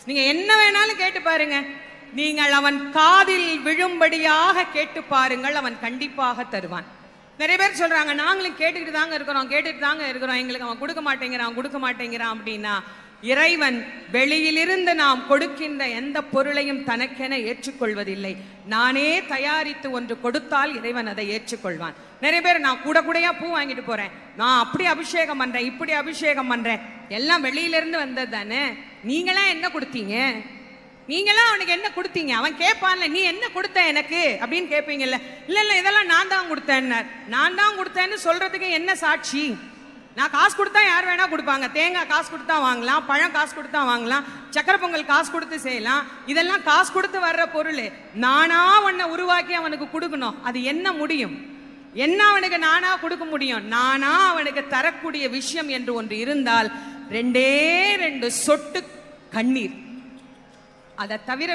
நீங்க என்ன வேணாலும் கேட்டு பாருங்க, நீங்கள் அவன் காதில் விழும்படியாக கேட்டு பாருங்கள், அவன் கண்டிப்பாக தருவான். நிறைய பேர் சொல்றாங்க, நாங்களும் கேட்டுக்கிட்டு தாங்க இருக்கிறோம், எங்களுக்கு அவன் கொடுக்க மாட்டேங்கிறான் அப்படின்னா, இறைவன் வெளியிலிருந்து நாம் கொடுக்கின்ற எந்த பொருளையும் தனக்கென ஏற்றுக்கொள்வதில்லை. நானே தயாரித்து ஒன்று கொடுத்தால் இறைவன் அதை ஏற்றுக்கொள்வான். நிறைய பேர் நான் கூடையா பூ வாங்கிட்டு போறேன், நான் அப்படி அபிஷேகம் பண்றேன், இப்படி அபிஷேகம் பண்றேன், எல்லாம் வெளியிலிருந்து வந்தது தானே, நீங்களாம் என்ன கொடுத்தீங்க, நீங்களாம் அவனுக்கு என்ன கொடுத்தீங்க? அவன் கேட்பான்ல, நீ என்ன கொடுத்த எனக்கு அப்படின்னு கேட்பீங்கல்ல. இல்ல இதெல்லாம் நான் தான் கொடுத்தேன்னு சொல்றதுக்கு என்ன சாட்சி? நான் காசு கொடுத்தா யார் வேணா கொடுப்பாங்க. தேங்காய் காசு கொடுத்தா வாங்கலாம், பழம் காசு கொடுத்தா வாங்கலாம், சக்கரை பொங்கல் காசு கொடுத்து செய்யலாம். இதெல்லாம் காசு கொடுத்து வர்ற பொருள். நானா உன்னை உருவாக்கி அவனுக்கு கொடுக்கணும். அது என்ன முடியும்? என்ன அவனுக்கு நானா கொடுக்க முடியும்? நானா அவனுக்கு தரக்கூடிய விஷயம் என்று ஒன்று இருந்தால் 2 சொட்டு கண்ணீர். அதை தவிர